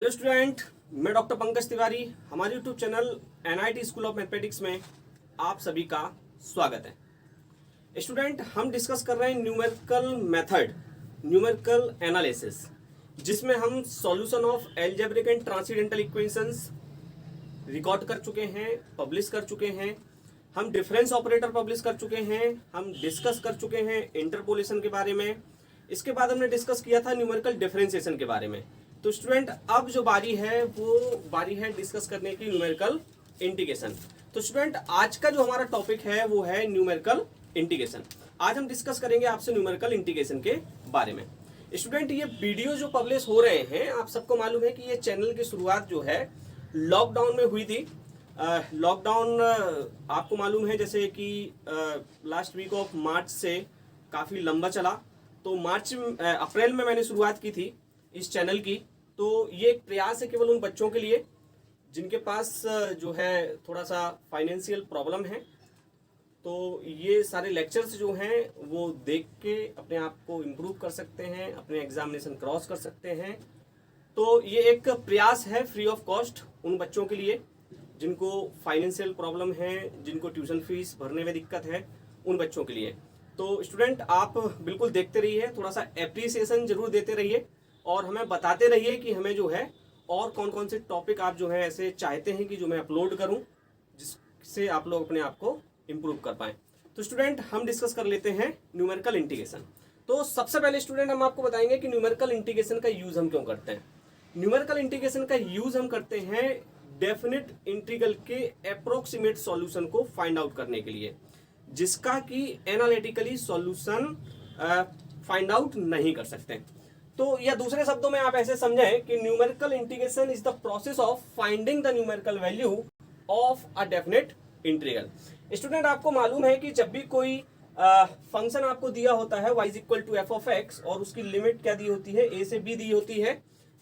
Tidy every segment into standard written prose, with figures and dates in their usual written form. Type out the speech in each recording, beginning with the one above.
Hello student, मैं doctor Pankaj Tiwari. हमारे YouTube channel NIT school of mathematics में आप सभी का स्वागत है। स्टूडेंट, हम डिस्कस कर रहे हैं न्यूमेरिकल मेथड, न्यूमेरिकल एनालिसिस, जिसमें हम solution of algebraic and transcendental equations record कर चुके हैं, पब्लिश कर चुके हैं। हम डिफरेंस ऑपरेटर पब्लिश कर चुके हैं, हम डिस्कस कर चुके हैं इंटरपोलेशन के बारे में। इसके बाद हमने डिस्कस किया था न्यूमेरिकल डिफरेंशिएशन के बारे में। तो स्टूडेंट, अब जो बारी है वो बारी है डिस्कस करने की न्यूमेरिकल इंटीग्रेशन। तो स्टूडेंट, आज का जो हमारा टॉपिक है वो है न्यूमेरिकल इंटीग्रेशन। आज हम डिस्कस करेंगे आपसे न्यूमेरिकल इंटीग्रेशन के बारे में। स्टूडेंट, ये वीडियो जो पब्लिश हो रहे हैं, आप सबको मालूम है कि ये चैनल की शुरुआत जो है लॉकडाउन में हुई थी। लॉकडाउन आपको मालूम है जैसे कि लास्ट वीक ऑफ मार्च से काफ़ी लंबा चला। तो अप्रैल में मैंने शुरुआत की थी इस चैनल की। तो ये एक प्रयास है केवल उन बच्चों के लिए जिनके पास जो है थोड़ा सा फाइनेंशियल प्रॉब्लम है। तो ये सारे लेक्चर्स जो हैं वो देख के अपने आप को इम्प्रूव कर सकते हैं, अपने एग्जामिनेशन क्रॉस कर सकते हैं। तो ये एक प्रयास है फ्री ऑफ कॉस्ट उन बच्चों के लिए जिनको फाइनेंशियल प्रॉब्लम है, जिनको ट्यूशन फीस भरने में दिक्कत है, उन बच्चों के लिए। तो स्टूडेंट, आप बिल्कुल देखते रहिए, थोड़ा सा एप्रिसिएशन जरूर देते रहिए और हमें बताते रहिए कि हमें जो है और कौन कौन से टॉपिक आप जो है ऐसे चाहते हैं कि जो मैं अपलोड करूं, जिससे आप लोग अपने आप को इम्प्रूव कर पाएं। तो स्टूडेंट, हम डिस्कस कर लेते हैं न्यूमेरिकल इंटीग्रेशन। तो सबसे पहले स्टूडेंट, हम आपको बताएंगे कि न्यूमेरिकल इंटीग्रेशन का यूज हम क्यों करते हैं। न्यूमेरिकल इंटीग्रेशन का यूज हम करते हैं डेफिनेट इंटीग्रल के अप्रोक्सीमेट सॉल्यूशन को फाइंड आउट करने के लिए, जिसका कि एनालिटिकली सॉल्यूशन फाइंड आउट नहीं कर सकते। तो या दूसरे शब्दों में आप ऐसे समझें कि numerical integration is the process of finding the numerical value of a definite integral. Student, आपको मालूम है कि जब भी कोई फंक्शन आपको दिया होता है y equal to f of x और उसकी लिमिट क्या दी होती है, a से b दी होती है,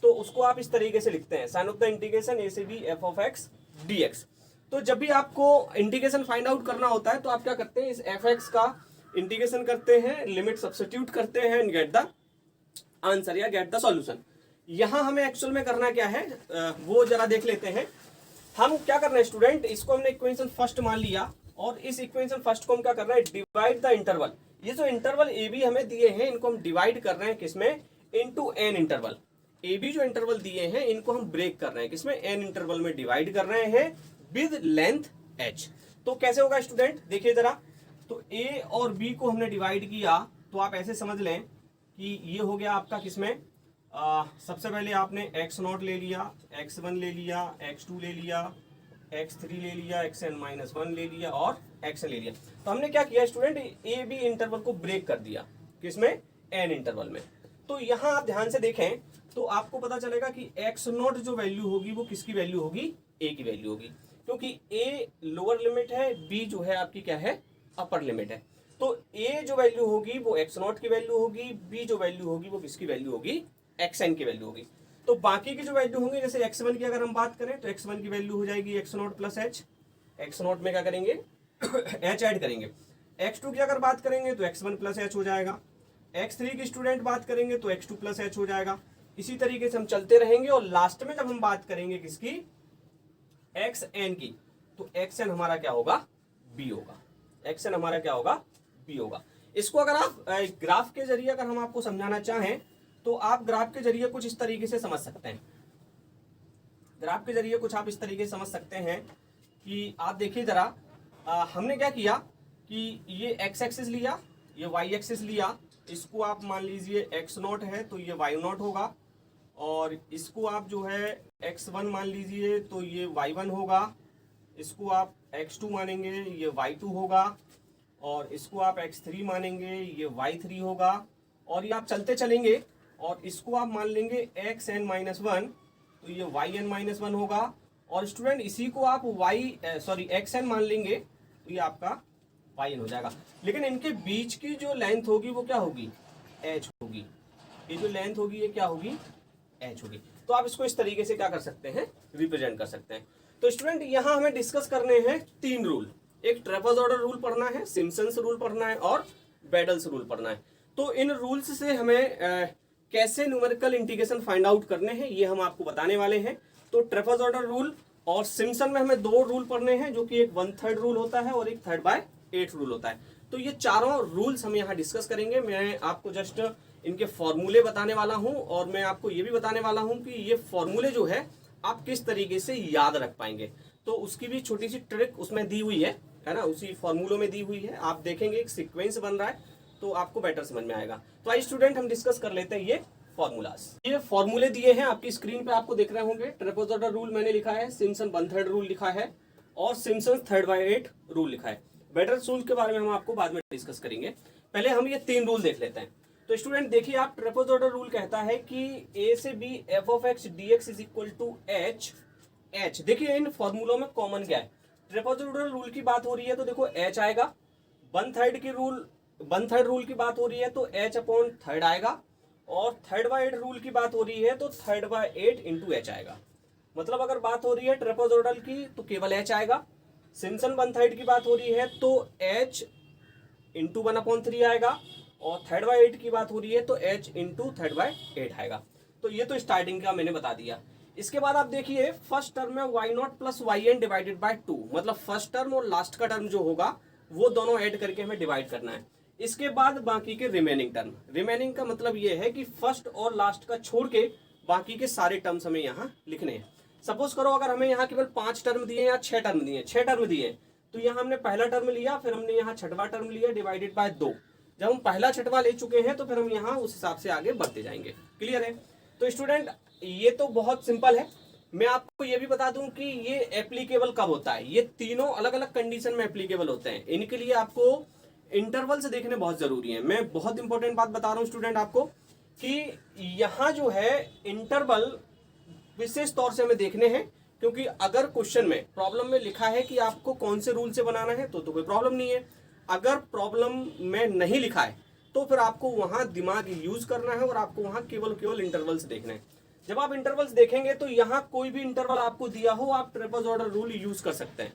तो उसको आप इस तरीके से लिखते हैं, sign of the integration a से b f of x dx। तो जब भी आपको इंटीग्रेशन फाइंड आउट करना होता है तो आप क्या करते हैं, इस एफ एक्स का इंटीग्रेशन करते हैं, लिमिट सब्स्टिट्यूट करते हैं एंड गेट द आंसर या गेट द सॉल्यूशन। यहां हमें एक्चुअल में करना क्या है वो जरा देख लेते हैं। हम क्या कर रहे हैं स्टूडेंट, इसको हमने इक्वेशन फर्स्ट मान लिया और इस इक्वेशन फर्स्ट को हम क्या कर रहे हैं, डिवाइड द इंटरवल। ये जो इंटरवल ए बी हमें दिए हैं इनको हम डिवाइड कर रहे हैं किसमें, into an interval. A b जो इंटरवल दिए हैं इनको हम ब्रेक कर रहे हैं किसमें, एन इंटरवल में डिवाइड कर रहे हैं विद लेंथ h। तो कैसे होगा स्टूडेंट, देखिए जरा। तो a और b को हमने डिवाइड किया तो आप ऐसे समझ लें कि ये हो गया आपका किसमें, सबसे पहले आपने x0 ले लिया, x1 ले लिया, x2 ले लिया, x3 ले लिया, xn-1 ले लिया और xn ले लिया। तो हमने क्या किया स्टूडेंट, ए बी इंटरवल को ब्रेक कर दिया किसमें, एन इंटरवल में। तो यहाँ आप ध्यान से देखें तो आपको पता चलेगा कि x0 जो वैल्यू होगी वो किसकी वैल्यू होगी, a की वैल्यू होगी, क्योंकि a लोअर लिमिट है, b जो है आपकी क्या है, अपर लिमिट है। तो a जो वैल्यू होगी वो x0 की वैल्यू होगी, b जो वैल्यू होगी वो किसकी वैल्यू होगी, xn की वैल्यू होगी। तो बाकी की जो वैल्यू होंगी, जैसे x1 की अगर हम बात करें तो x1 की वैल्यू हो जाएगी x0 प्लस h। x0 में क्या करेंगे h ऐड करेंगे। x2 की अगर बात करेंगे तो x1 प्लस h हो जाएगा। x3 की स्टूडेंट बात करेंगे तो x2 प्लस h हो जाएगा। इसी तरीके से हम चलते रहेंगे और लास्ट में जब हम बात करेंगे किसकी, xn की, तो xn हमारा क्या होगा, b होगा। xn हमारा क्या होगा, b होगा। इसको अगर आप ग्राफ के जरिए अगर हम आपको समझाना चाहें तो आप ग्राफ के जरिए कुछ इस तरीके से समझ सकते हैं। ग्राफ के जरिए कुछ आप इस तरीके से समझ सकते हैं कि आप देखिए जरा, हमने क्या किया कि ये x एक्सिस लिया, ये y एक्सिस लिया, इसको आप मान लीजिए x0 है तो ये y0 होगा, और इसको आप जो है x1 मान लीजिए तो ये y1 होगा, इसको आप x2 मानेंगे ये y2 होगा, और इसको आप x3 मानेंगे ये y3 होगा, और ये आप चलते चलेंगे और इसको आप मान लेंगे xn-1 तो ये yn-1 होगा, और स्टूडेंट इसी को आप xn मान लेंगे तो ये आपका yn हो जाएगा। लेकिन इनके बीच की जो लेंथ होगी वो क्या होगी, h होगी। ये जो लेंथ होगी ये क्या होगी, h होगी। तो आप इसको इस तरीके से क्या कर सकते हैं, रिप्रेजेंट कर सकते हैं। तो स्टूडेंट, यहाँ हमें डिस्कस करने हैं 3 रूल। एक ट्रेपेजॉइडल रूल पढ़ना है, सिम्पसन रूल पढ़ना है और वेडल्स रूल पढ़ना है। तो इन रूल्स से हमें कैसे न्यूमेरिकल इंटीग्रेशन फाइंड आउट करने हैं ये हम आपको बताने वाले हैं। तो ट्रेपेजॉइडल रूल और सिम्पसन में हमें दो रूल पढ़ने हैं, जो कि एक 1/3 रूल होता है और एक 3/8 रूल होता है। तो ये चारों रूल्स हम यहाँ डिस्कस करेंगे। मैं आपको जस्ट इनके फॉर्मूले बताने वाला हूँ और मैं आपको ये भी बताने वाला हूँ कि ये फॉर्मूले जो है आप किस तरीके से याद रख पाएंगे। तो उसकी भी छोटी सी ट्रिक उसमें दी हुई है ना, उसी फॉर्मूलों में दी हुई है। आप देखेंगे एक सीक्वेंस बन रहा है तो आपको बेटर समझ में आएगा। तो आइए स्टूडेंट हम डिस्कस कर लेते हैं ये फॉर्मूलास। ये फॉर्मूले दिए हैं आपकी स्क्रीन पे, आपको देख रहे होंगे। ट्रेपेजॉइडल रूल मैंने लिखा है, सिम्पसन 1/3 रूल लिखा है और सिम्पसन 3/8 रूल लिखा है। वेडल्स रूल के बारे में हम आपको बाद में डिस्कस करेंगे। पहले हम ये 3 रूल देख लेते हैं। तो स्टूडेंट देखिए, आप ट्रेपेजॉइडल रूल कहता है कि a से b f of x dx is equal to h। देखिए इन फॉर्मूलों में कॉमन क्या है। ट्रेपेजॉइडल रूल की बात हो रही है तो देखो h आएगा। 1/3 रूल की बात हो रही है तो h/3 आएगा। और 3/8 रूल की बात हो रही है तो 3/8 इंटू h आएगा। मतलब अगर बात हो रही है ट्रेपेजॉइडल की तो केवल h आएगा। सिम्पसन 1/3 की बात हो रही है तो h इंटू 1/3 आएगा। और 3/8 की बात हो रही है तो h इंटू 3/8 आएगा। तो ये तो स्टार्टिंग का मैंने बता दिया। इसके बाद आप देखिए फर्स्ट टर्म में y0 plus yn divided by 2, मतलब फर्स्ट टर्म और लास्ट का टर्म जो होगा वो दोनों ऐड करके हमें डिवाइड करना है। इसके बाद बाकी के रिमेनिंग टर्म, रिमेनिंग का मतलब ये है कि फर्स्ट और लास्ट का छोड़ के बाकी के सारे टर्म्स हमें यहाँ लिखने हैं। सपोज करो अगर हमें यहाँ केवल 5 टर्म दिए या 6 टर्म दिए, 6 टर्म दिए तो यहाँ हमने पहला टर्म लिया, फिर हमने यहाँ छठवां टर्म लिया डिवाइडेड बाय 2। जब हम पहला छठवां ले चुके हैं तो फिर हम यहाँ उस हिसाब से आगे बढ़ते जाएंगे। क्लियर है। तो स्टूडेंट ये तो बहुत सिंपल है। मैं आपको ये भी बता दूं कि ये एप्लीकेबल कब होता है। ये तीनों अलग अलग कंडीशन में एप्लीकेबल होते हैं। इनके लिए आपको इंटरवल से देखने बहुत जरूरी है। मैं बहुत इंपॉर्टेंट बात बता रहा हूँ स्टूडेंट आपको कि यहाँ जो है इंटरवल विशेष तौर से हमें देखने हैं, क्योंकि अगर क्वेश्चन में प्रॉब्लम में लिखा है कि आपको कौन से रूल से बनाना है तो कोई प्रॉब्लम नहीं है। अगर प्रॉब्लम में नहीं लिखा है तो फिर आपको वहां दिमाग यूज करना है और आपको वहां केवल इंटरवल्स देखना है। जब आप इंटरवल्स देखेंगे तो यहाँ कोई भी इंटरवल आपको दिया हो आप ट्रेपेजॉइडल रूल यूज कर सकते हैं।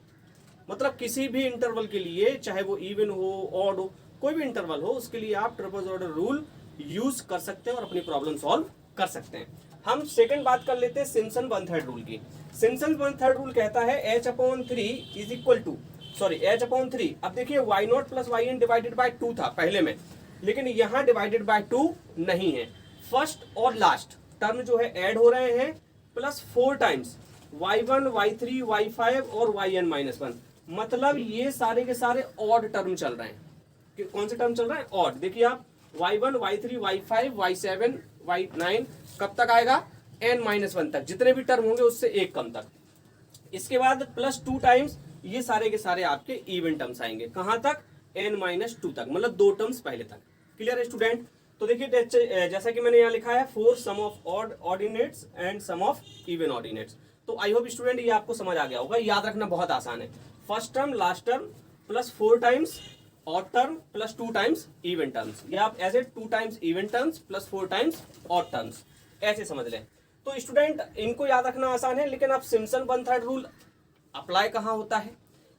मतलब किसी भी इंटरवल के लिए, चाहे वो इवन हो ऑड हो, कोई भी इंटरवल हो, उसके लिए आप ट्रेपेजॉइडल रूल यूज कर सकते हैं और अपनी प्रॉब्लम सॉल्व कर सकते हैं। हम सेकंड बात कर लेते हैं सिम्पसन 1/3 रूल की। सिम्पसन 1/3 रूल कहता है h/3 is equal to h/3। अब देखिए y0 plus yn divided by 2 था पहले में, लेकिन यहाँ डिवाइडेड बाय 2 नहीं है। फर्स्ट और लास्ट टर्म जो है ऐड हो रहे हैं plus 4 times y1 y3 y5 और yn-1। मतलब ये सारे के सारे ऑड टर्म चल रहे हैं। कौन से टर्म चल रहे हैं? ऑड। देखिए आप y1 y3 y5 y7 y9 कब तक आएगा? n-1 तक, जितने भी टर्म होंगे उससे एक कम तक। इसके बाद प्लस 2 टाइम्स ये सारे के सारे आपके इवन टर्म्स आएंगे। कहां तक? n-2 तक, मतलब 2 टर्म्स पहले तक। क्लियर है स्टूडेंट। तो देखिए जैसा कि मैंने यहाँ लिखा है for sum of odd ordinates and sum of even ordinates. तो आई होप स्टूडेंट ये आपको समझ आ गया होगा। याद रखना बहुत आसान है। First term last term plus 4 times odd term plus 2 times even terms, या आप ऐसे 2 times even terms plus 4 times odd terms ऐसे समझ लें। तो स्टूडेंट इनको याद रखना आसान है। लेकिन आप सिम्पसन 1/3 रूल अप्लाई कहाँ होता है?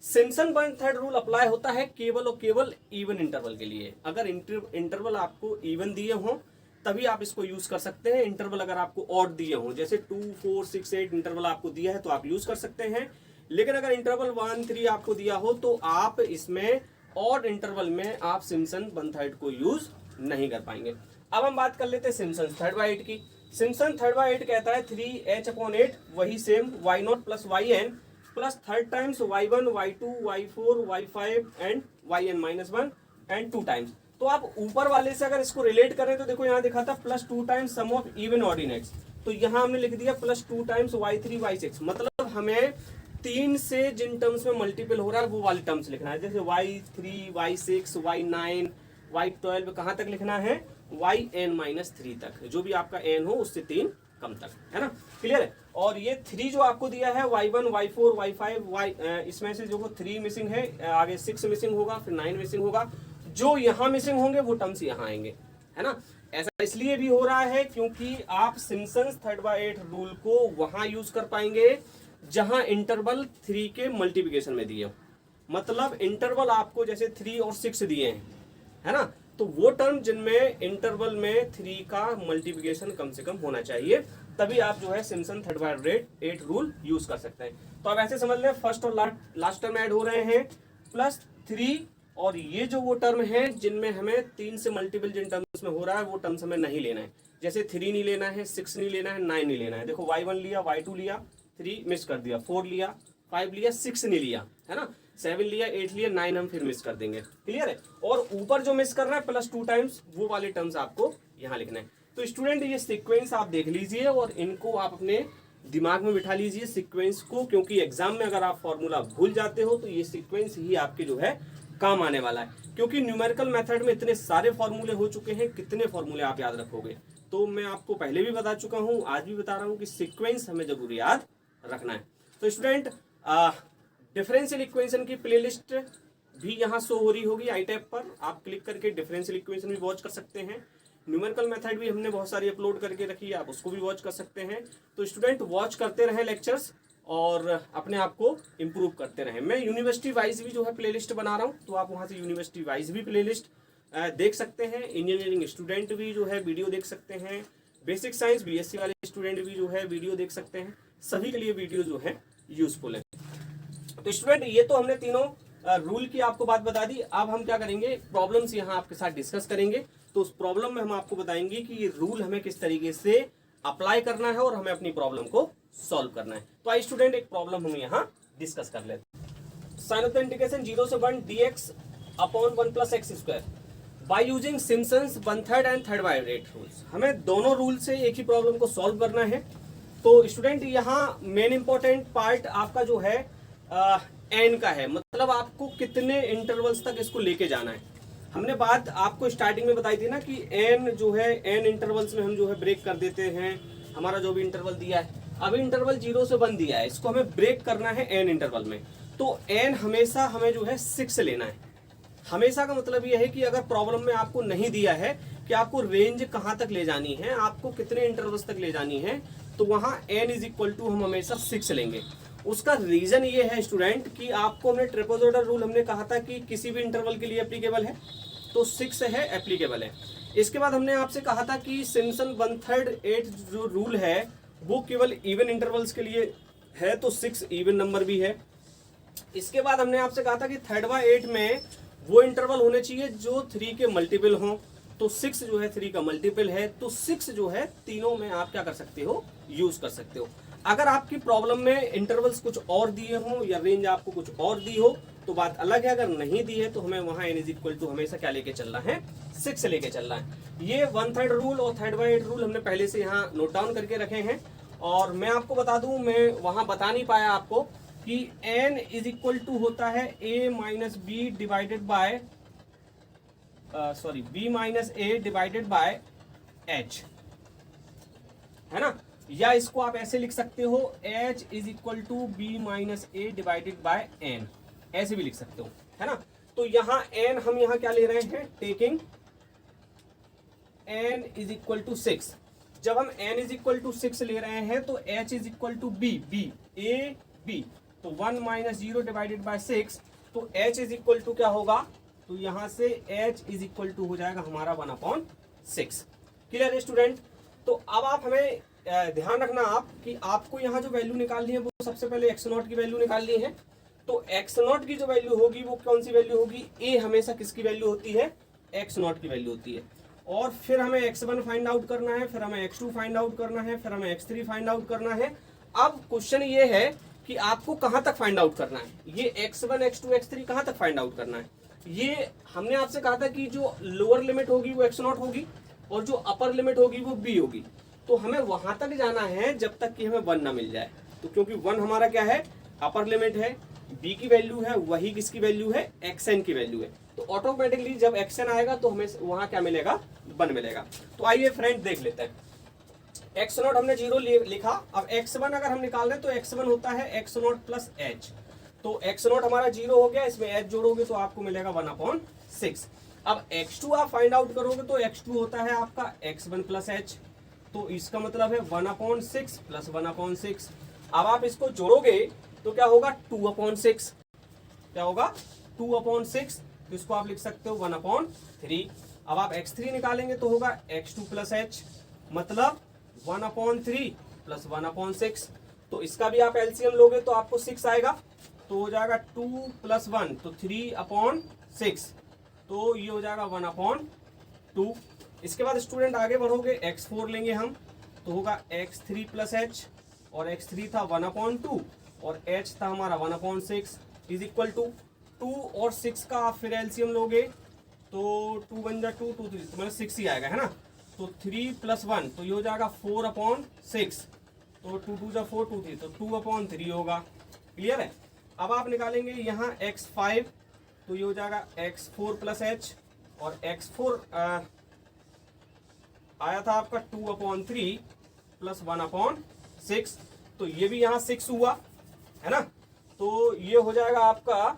सिम्पसन 1/3 रूल अप्लाई होता है केवल और केवल इवन इंटरवल के लिए। अगर इंटरवल आपको इवन दिए हों तभी आप इसको यूज कर सकते हैं। इंटरवल अगर आपको ऑड दिए हों, जैसे 2 4 6 8 इंटरवल आपको दिया है तो आप यूज कर सकते हैं। लेकिन अगर इंटरवल 1 3 आपको दिया हो तो आप इसमें ऑड इंटरवल में आप सिम्पसन 1/3 को यूज नहीं कर पाएंगे। अब हम बात कर लेते हैं सिम्पसन 3/8 की। सिम्पसन 3/8 कहता है 3h/8, वही same y0 plus yn plus 3 times y1 y2 y4 y5 and yn-1 and 2 times. तो आप ऊपर वाले से अगर इसको रिलेट करें तो देखो यहाँ दिखा था plus 2 times sum of even ordinates, तो यहाँ हमने लिख दिया प्लस 2 टाइम्स y3 y6। मतलब हमें 3 से जिन टर्म्स में मल्टीपल हो रहा है वो वाले टर्म्स लिखना है। जैसे y3 y6 y9 y12 कहाँ तक लिखना है? yn-3 तक, जो भी आपका n हो उससे 3 कम तक, है ना। क्लियर है। और ये 3 जो आपको दिया है y1 y4 y5 इसमें से जो 3 मिसिंग है, आगे 6 मिसिंग होगा, फिर 9 मिसिंग होगा। जो यहाँ मिसिंग होंगे वो टर्म्स यहाँ आएंगे, है ना। ऐसा इसलिए भी हो रहा है क्योंकि आप सिम्पसन 3/8 रूल को वहां यूज कर पाएंगे जहां इंटरवल 3 के मल्टीप्लिकेशन में दिए हो। मतलब इंटरवल आपको जैसे 3 और 6 दिए हैं, है ना, तो वो टर्म जिनमें इंटरवल में 3 का मल्टीप्लिकेशन कम से कम होना चाहिए, तभी आप जो है Simpson third by rate 8 rule use कर सकते हैं। तो आप ऐसे समझ लें, फर्स्ट और लास्ट टर्म ऐड हो रहे हैं +3, और ये जो वो टर्म है जिनमें हमें 3 से मल्टीपल जिन टर्म्स में हो रहा है वो टर्म्स हमें नहीं लेना है। जैसे 3 नहीं लेना है, 6 नहीं लेना है, 9 नहीं लेना है। देखो y1 लिया, y2 लिया, 3 मिस कर दिया, 4 लिया, 5 लिया, 6 नहीं लिया, है ना, 7 लिया, 8 लिया, 9 हम फिर मिस कर देंगे। क्लियर है? और ऊपर जो मिस कर रहा है +2 टाइम्स, वो वाले टर्म्स आपको यहाँ लिखना है। तो स्टूडेंट ये सीक्वेंस आप देख लीजिए और इनको आप अपने दिमाग में बिठा लीजिए सीक्वेंस को, क्योंकि एग्जाम में अगर आप फॉर्मूला भूल जाते हो तो ये सीक्वेंस ही आपके जो है काम आने वाला है। क्योंकि न्यूमेरिकल मेथड में इतने सारे फॉर्मूले हो चुके हैं, कितने फॉर्मूले आप याद रखोगे। तो मैं आपको पहले भी बता चुका हूँ, आज भी बता रहा हूँ कि सीक्वेंस हमें जरूर याद रखना है। तो स्टूडेंट डिफरेंशियल इक्वेशन की प्लेलिस्ट भी यहाँ शो हो रही होगी आई टैब पर, आप क्लिक करके डिफरेंशियल इक्वेशन भी वॉच कर सकते हैं। न्यूमेरिकल मेथड भी हमने बहुत सारी अपलोड करके रखी है, आप उसको भी वॉच कर सकते हैं। तो स्टूडेंट वॉच करते रहें लेक्चर्स और अपने आप को इम्प्रूव करते रहें। मैं यूनिवर्सिटी वाइज भी जो है प्लेलिस्ट बना रहा हूँ, तो आप वहाँ से यूनिवर्सिटी वाइज भी प्लेलिस्ट देख सकते हैं। इंजीनियरिंग स्टूडेंट भी जो है वीडियो देख सकते हैं, बेसिक साइंस B.Sc वाले स्टूडेंट भी जो है वीडियो देख सकते हैं। सभी के लिए वीडियो जो है यूजफुल है। तो स्टूडेंट ये तो हमने तीनों रूल की आपको बात बता दी। अब हम क्या करेंगे, प्रॉब्लम्स यहाँ आपके साथ डिस्कस करेंगे। तो उस प्रॉब्लम में हम आपको बताएंगे कि ये रूल हमें किस तरीके से अप्लाई करना है और हमें अपनी प्रॉब्लम को सॉल्व करना है। तो आई स्टूडेंट एक प्रॉब्लम हम यहाँ डिस्कस कर लेते हैं। साइन ऑफ द इंटीग्रेशन 0 से 1 dx upon 1 + x² by using Simpson's 1/3 and third by rate rules. हमें दोनों रूल से एक ही प्रॉब्लम को सॉल्व करना है। तो स्टूडेंट यहाँ मेन इंपॉर्टेंट पार्ट आपका जो है एन का है, मतलब आपको कितने इंटरवल्स तक इसको लेके जाना है। हमने बात आपको स्टार्टिंग में बताई थी ना कि एन जो है एन इंटरवल्स में हम जो है ब्रेक कर देते हैं। हमारा जो भी इंटरवल दिया है, अभी इंटरवल 0 से 1 दिया है, इसको हमें ब्रेक करना है एन इंटरवल में। तो एन हमेशा हमें जो है 6 लेना है। हमेशा का मतलब यह है कि अगर प्रॉब्लम में आपको नहीं दिया है कि आपको रेंज कहाँ तक ले जानी है, आपको कितने इंटरवल्स तक ले जानी है, तो वहाँ n = हम हमेशा 6 लेंगे। उसका रीजन ये है स्टूडेंट कि आपको हमने ट्रेपेजोइडल रूल हमने कहा था कि किसी भी इंटरवल के लिए एप्लीकेबल है, तो 6 है एप्लीकेबल है। इसके बाद हमने आपसे कहा था कि सिम्पसन 1/3 8 जो रूल है वो केवल इवन इंटरवल्स के लिए है, तो 6 इवन नंबर भी है। इसके बाद हमने आपसे कहा था कि 3/8 में वो इंटरवल होने चाहिए जो 3 के मल्टीपल हों, तो 6 जो है 3 का मल्टीपल है, तो 6 जो है तीनों में आप क्या कर सकते हो, यूज कर सकते हो। अगर आपकी प्रॉब्लम में इंटरवल्स कुछ और दिए हों या रेंज आपको कुछ और दी हो तो बात अलग है। अगर नहीं दी है तो हमें वहां n = हमेशा क्या लेके चलना है, 6 लेके चलना है। ये 1/3 रूल और 3/8 रूल हमने पहले से यहाँ नोट डाउन करके रखे हैं। और मैं आपको बता दूं, मैं वहां बता नहीं पाया आपको कि n = होता है a - b divided by b - a divided by h, है ना। या इसको आप ऐसे लिख सकते हो h = b - a divided by n, ऐसे भी लिख सकते हो, है ना। तो यहाँ n हम यहाँ क्या ले रहे हैं, टेकिंग n = 6। जब हम n = 6 ले रहे हैं तो h = b a b, तो 1 - 0 डिवाइडेड बाय 6, तो h = क्या होगा, तो यहाँ से h = हो जाएगा हमारा 1/6। क्लियर है स्टूडेंट। तो अब आप हमें ध्यान रखना आप कि आपको यहाँ जो वैल्यू निकालनी है वो सबसे पहले x0 की वैल्यू निकालनी है। तो x0 की जो वैल्यू होगी वो कौन सी वैल्यू होगी, a हमेशा किसकी वैल्यू होती है, x0 की वैल्यू होती है। और फिर हमें x1 फाइंड आउट करना है, फिर हमें x2 फाइंड आउट करना है, फिर हमें x3 फाइंड आउट करना है। अब क्वेश्चन ये है कि आपको कहाँ तक फाइंड आउट करना है, ये x1 x2 x3 कहाँ तक फाइंड आउट करना है। ये हमने आपसे कहा था कि जो लोअर लिमिट होगी वो x0 होगी और जो अपर लिमिट होगी वो b होगी। तो हमें वहां तक जाना है जब तक कि हमें 1 ना मिल जाए। तो क्योंकि 1 हमारा क्या है, अपर लिमिट है, b की वैल्यू है, वही किसकी वैल्यू है, xn की वैल्यू है। तो ऑटोमेटिकली जब xn आएगा तो हमें वहां क्या मिलेगा, 1 मिलेगा। तो आइए फ्रेंड देख लेते हैं। x0 हमने 0 लिखा। अब x1 अगर हम निकाल रहे हैं तो x1 होता है x0 + h। तो x0 हमारा 0 हो गया, इसमें h जोड़ोगे तो आपको मिलेगा 1/6। अब x2 आप फाइंड आउट करोगे तो x2 होता है आपका x1 + h, तो इसका मतलब है 1/6 + 1/6। अब आप इसको जोड़ोगे तो क्या होगा, 2/6। क्या होगा, 2/6। तो इसको आप लिख सकते हो 1/3। अब आप x3 निकालेंगे तो होगा x2 प्लस h, मतलब 1/3 प्लस 1/6। तो इसका भी आप एलसीएम लोगे तो आपको 6 आएगा, तो हो जाएगा 2 + 1 तो 3/6, तो ये हो जाएगा 1/2। इसके बाद स्टूडेंट आगे बढ़ोगे, x4 लेंगे हम तो होगा x3 प्लस h, और x3 था 1/2 और h था हमारा 1/6 इज इक्वल टू 2 और 6 का आप फिर एलसीएम लोगे तो 2 × 2 2 3 तो मतलब 6 ही आएगा, है ना। तो 3 + 1 तो ये हो जाएगा 4/6, तो 2 2 = 4 2 3 तो 2/3 होगा। क्लियर है। अब आप निकालेंगे यहाँ x5 तो ये हो जाएगा x4 प्लस h, और x4 आया था आपका 2/3 प्लस 1/6, तो ये भी यहाँ 6 हुआ, है ना। तो ये हो जाएगा आपका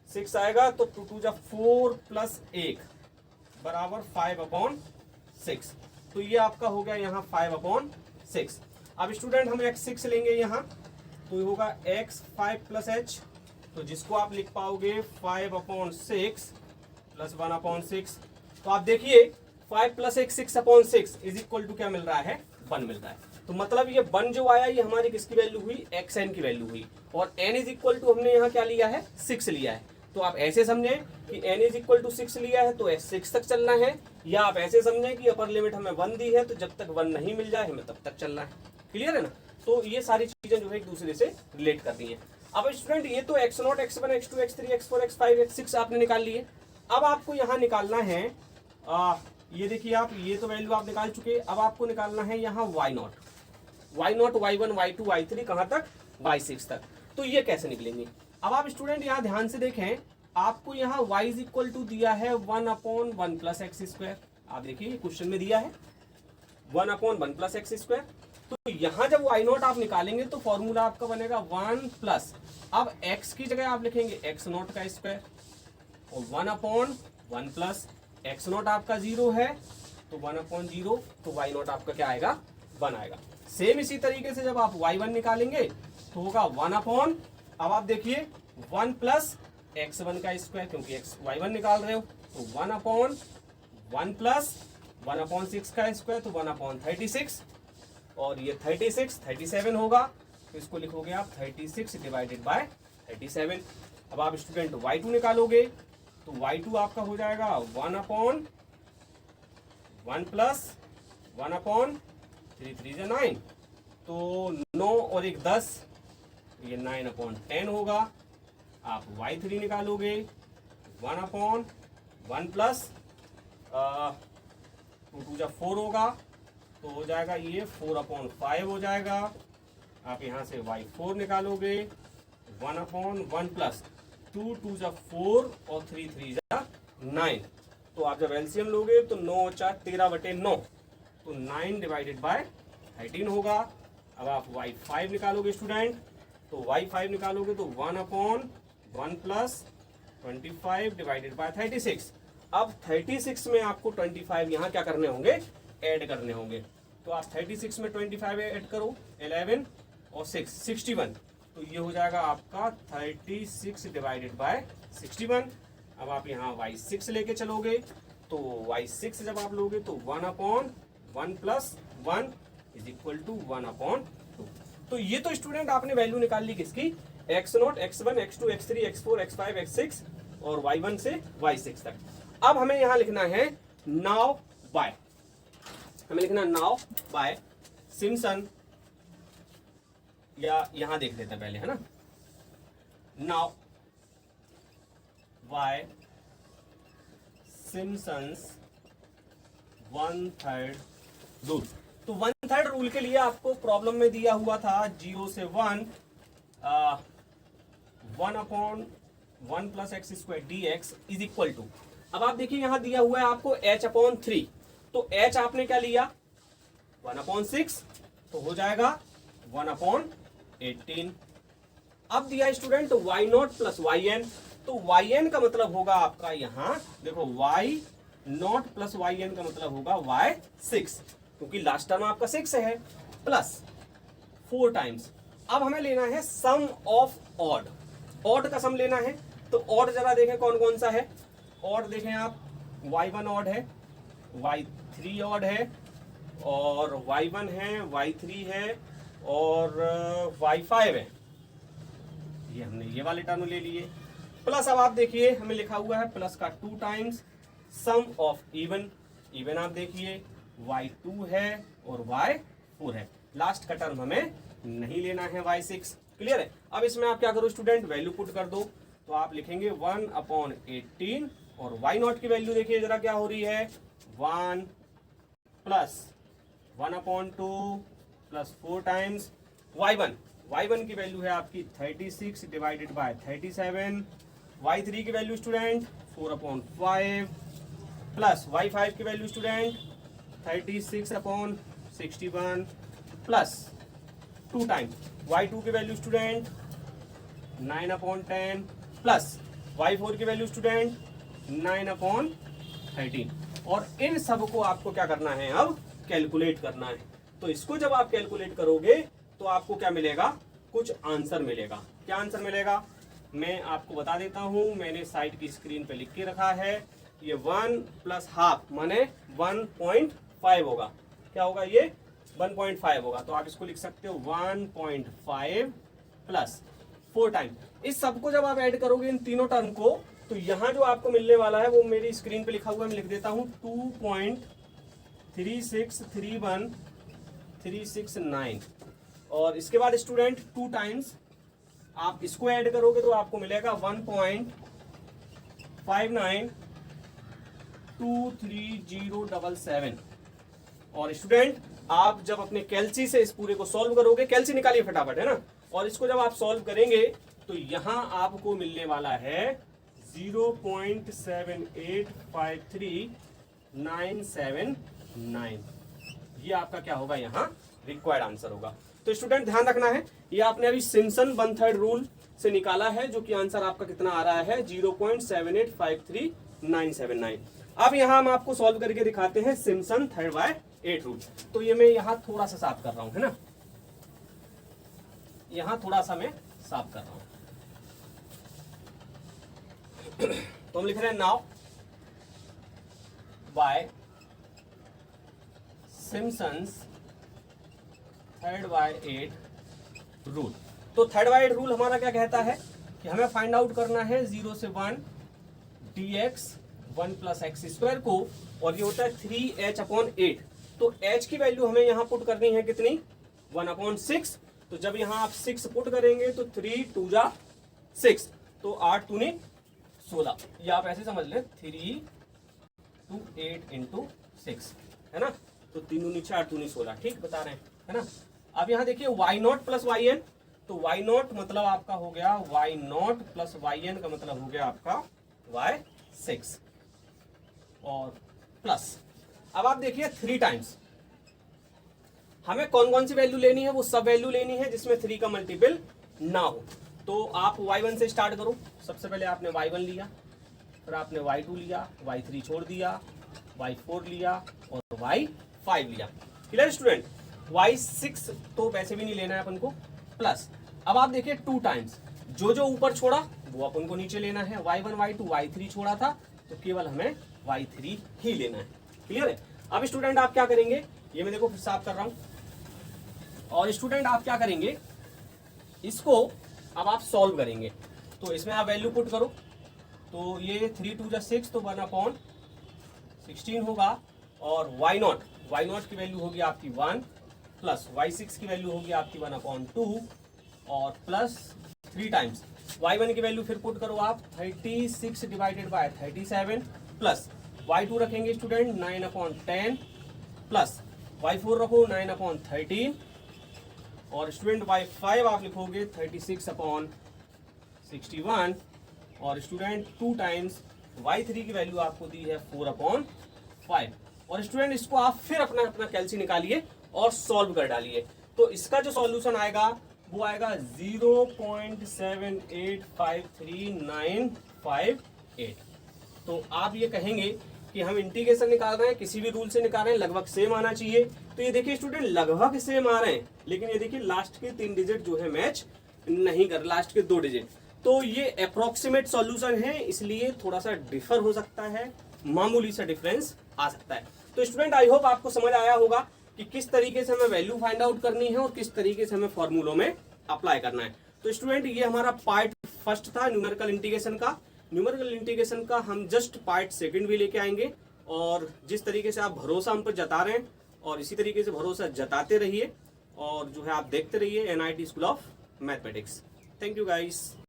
6 आएगा, तो 2 2 = 4 प्लस 1 बराबर 5/6, तो ये आपका हो गया यहाँ 5/6। अब स्टूडेंट हम x6 लेंगे यहाँ तो ये होगा x5 प्लस h, तो जिसको आप लिख पाओगे 5/6 प्लस 1/6। तो आप देखिए 5 + 1 6/6 इज इक्वल टू क्या मिल रहा है, 1 मिल रहा है। तो मतलब ये 1 जो आया ये हमारी किसकी वैल्यू हुई, xn की वैल्यू हुई, और n इज इक्वल टू हमने यहाँ क्या लिया है, 6 लिया है। तो आप ऐसे समझें कि n इज इक्वल टू 6 लिया है तो 6 तक चलना है, या आप ऐसे समझें कि अपर लिमिट हमें 1 दी है तो जब तक 1 नहीं मिल जाए हमें तब तक चलना है। क्लियर है ना। तो ये सारी चीजें जो है एक दूसरे से रिलेट करती हैं। अब स्टूडेंट ये तो x0 x1 x2 x3 x4 x5 x6 आपने निकाल लिए। अब आपको यहाँ निकालना है ये देखिए आप, ये तो वैल्यू आप निकाल चुके। अब आपको निकालना है यहाँ y0 y1 y2 y3 कहाँ तक, y6 तक। तो ये कैसे निकलेंगे। अब आप स्टूडेंट यहाँ ध्यान से देखें, आपको यहाँ y इज इक्वल टू दिया है 1/1 प्लस x²। आप देखिए क्वेश्चन में दिया है 1/1 प्लस x²। तो यहाँ जब y0 आप निकालेंगे तो फॉर्मूला आपका बनेगा 1 प्लस, अब x की जगह आप लिखेंगे x0 का स्क्वायर, और 1/1 प्लस x0 आपका 0 है तो 1/0, तो y0 आपका क्या आएगा, 1 आएगा। सेम इसी तरीके से जब आप y1 निकालेंगे तो होगा 1/, अब आप देखिए 1 प्लस x1 का स्क्वायर, क्योंकि y1 निकाल रहे हो, तो 1/1 प्लस 1/6 का स्क्वायर तो 1/36, और ये 37 होगा, तो इसको लिखोगे आप 36 डिवाइडेड बाय 37। अब आप स्टूडेंट y2 निकालोगे तो y2 आपका हो जाएगा 1/1 प्लस 1/3 3 = 9, तो 9 और 1 10, ये 9/10 होगा। आप y3 निकालोगे 1/1 प्लस 2 2 = 4 होगा, तो हो जाएगा ये 4/5 हो जाएगा। आप यहाँ से y4 निकालोगे 1/1 प्लस 2 2 = 4 और 3 3 = 9, तो आप जब एलसीएम लोगे तो 9 4 13/9, तो 9 डिवाइडेड बाय 13 होगा। अब आप y5 निकालोगे स्टूडेंट, तो y5 निकालोगे तो 1/1 प्लस 25 डिवाइडेड बाय 36। अब 36 में आपको 25 यहाँ क्या करने होंगे, ऐड करने होंगे। तो आप 36 में 25 ऐड करो, 11 और 6 61, तो ये हो जाएगा आपका 36 डिवाइडेड बाय 61। अब आप यहाँ y6 लेके चलोगे, तो y6 जब आप लोगे तो 1/1 प्लस 1 इज इक्वल टू 1/2। तो ये तो स्टूडेंट आपने वैल्यू निकाल ली किसकी, x0 x1 x2 x3 x4 x5 x6 और y1 से y6 तक। अब हमें यहाँ लिखना है नाउ बाय, हमें लिखना नाउ बाय सिम्पसन, या यहां देख लेते हैं पहले, है ना। Now by Simpson's 1/3 rule. तो 1/3 रूल के लिए आपको प्रॉब्लम में दिया हुआ था 0 से 1 1/1 plus x² dx is equal to, अब आप देखिए यहां दिया हुआ है आपको h/3, तो h आपने क्या लिया 1/6, तो हो जाएगा 1/18। अब दिया स्टूडेंट y0 प्लस yn, तो yn का मतलब होगा आपका यहां देखो y0 प्लस yn का मतलब होगा y6, क्योंकि लास्ट टर्म आपका 6 है, प्लस 4 टाइम्स। अब हमें लेना है सम ऑफ ऑड, ऑड का सम लेना है। तो ऑड जरा देखें कौन कौन सा है, ऑड देखें आप, y1 ऑड है, y3 ऑड है, और y1 है, y3 है और y5 है। ये हमने ये वाले टर्म ले लिए। प्लस अब आप देखिए हमें लिखा हुआ है प्लस का 2 times sum of even. Even आप देखिए y2 है और y4 है। लास्ट का टर्म हमें नहीं लेना है, y6। क्लियर है। अब इसमें आप क्या करो स्टूडेंट, वैल्यू पुट कर दो। तो आप लिखेंगे 1/18 और y0 की वैल्यू देखिए जरा क्या हो रही है, 1 plus 1/2 plus 4 times y1। y1 की वैल्यू है आपकी 36 डिवाइडेड बाय 37। y3 की वैल्यू स्टूडेंट 4/5 प्लस y5 की value student 36/61 plus 2 times y2 की वैल्यू स्टूडेंट 9/10 प्लस y4 की वैल्यू स्टूडेंट 9/13। और इन सब को आपको क्या करना है, अब कैलकुलेट करना है। तो इसको जब आप कैलकुलेट करोगे तो आपको क्या मिलेगा, कुछ आंसर मिलेगा। क्या आंसर मिलेगा मैं आपको बता देता हूं, मैंने साइड की स्क्रीन पे लिख के रखा है। ये 1 प्लस हाफ माने 1.5 होगा। क्या होगा ये, 1.5 होगा। तो आप इसको लिख सकते हो 1.5 प्लस 4 टाइम। इस सबको जब आप ऐड करोगे इन तीनों टर्म को, तो यहाँ जो आपको मिलने वाला है वो मेरी स्क्रीन पे लिखा हुआ है, मैं लिख देता हूँ 2.3631369। और इसके बाद स्टूडेंट 2 टाइम्स आप इसको ऐड करोगे तो आपको मिलेगा 1.592377। और स्टूडेंट आप जब अपने कैलसी से इस पूरे को सॉल्व करोगे, कैलसी निकालिए फटाफट, है ना। और इसको जब आप सॉल्व करेंगे तो यहां आपको मिलने वाला है 0.785397 ये आपका क्या होगा, यहाँ रिक्वायर्ड आंसर होगा। तो स्टूडेंट ध्यान रखना है, ये आपने अभी सिम्पसन 1/3 रूल से निकाला है, जो कि आंसर आपका कितना आ रहा है 0.785397। अब यहाँ हम आपको सॉल्व करके दिखाते हैं सिम्पसन 3/8 रूल। तो ये मैं यहाँ थोड़ा सा साफ कर रहा हूं, है ना, यहाँ थोड़ा सा मैं साफ कर रहा हूं। तो हम लिख रहे हैं नाउ बाय सिम्पसन्स 3/8 रूल। तो 3/8 रूल हमारा क्या कहता है कि हमें फाइंड आउट करना है 0 से 1 dx 1 प्लस एक्स स्क्वायर को, और ये होता है 3h/8। तो h की वैल्यू हमें यहाँ पुट करनी है कितनी, 1/6। तो जब यहाँ आप 6 पुट करेंगे तो 3 2 जा 6, तो 8 2 16। ये आप ऐसे समझ लें 3 2 8 इंटू 6, है ना। तो 3 2 4 2 16, ठीक बता रहे हैं, है ना। अब यहाँ देखिए y0 प्लस yn। तो y0 मतलब आपका हो गया y0 प्लस yn का मतलब हो गया आपका y6 और प्लस। अब आप देखिए 3 टाइम्स हमें कौन कौन सी वैल्यू लेनी है, वो सब वैल्यू लेनी है जिसमें 3 का मल्टीपल ना हो। तो आप y1 से स्टार्ट करो। सबसे पहले आपने y1 लिया, फिर आपने y2 लिया, y3 छोड़ दिया, y4 लिया और y5 लिया। Clear student. y6 तो वैसे भी नहीं लेना है अपन को, प्लस अब आप देखिए 2 टाइम्स जो जो ऊपर छोड़ा वो अपन को नीचे लेना है। y1 y2 y3 छोड़ा था तो केवल हमें y3 ही लेना है। क्लियर है। अब स्टूडेंट आप क्या करेंगे, ये मैं देखो फिर साफ कर रहा हूं। और स्टूडेंट आप क्या करेंगे, इसको अब आप सॉल्व करेंगे। तो इसमें आप वैल्यू पुट करो। तो ये 3 2 6 तो 1/16 होगा। और y0 की वैल्यू होगी आपकी 1 प्लस y6 की वैल्यू होगी आपकी 1/2 और प्लस 3 टाइम्स y1 की वैल्यू फिर पुट करो आप 36 डिवाइडेड बाय 37 प्लस y2 रखेंगे स्टूडेंट 9/10 प्लस y4 रखो 9/13 और स्टूडेंट y5 आप लिखोगे 36/61 और स्टूडेंट 2 टाइम्स y3 की वैल्यू आपको दी है 4/5। और स्टूडेंट इसको आप फिर अपना कैलसी निकालिए और सॉल्व कर डालिए। तो इसका जो सॉल्यूशन आएगा वो आएगा 0.78539558। तो आप ये कहेंगे कि हम इंटीग्रेशन निकाल रहे हैं, किसी भी रूल से निकाल रहे हैं, लगभग सेम आना चाहिए। तो ये देखिए स्टूडेंट लगभग सेम आ रहे हैं, लेकिन ये देखिए लास्ट के 3 डिजिट जो है मैच नहीं कर, लास्ट के 2 डिजिट। तो ये अप्रोक्सीमेट सॉल्यूशन है, इसलिए थोड़ा सा डिफर हो सकता है, मामूली सा डिफरेंस आ सकता है। तो स्टूडेंट आई होप आपको समझ आया होगा कि किस तरीके से हमें वैल्यू फाइंड आउट करनी है और किस तरीके से हमें फॉर्मूलों में अप्लाई करना है। तो स्टूडेंट ये हमारा पार्ट फर्स्ट था न्यूमेरिकल इंटीग्रेशन का। न्यूमेरिकल इंटीग्रेशन का हम जस्ट पार्ट सेकंड भी लेके आएंगे, और जिस तरीके से आप भरोसा हम पर जता रहे हैं और इसी तरीके से भरोसा जताते रहिए और जो है आप देखते रहिए NIT school of mathematics. Thank you guys.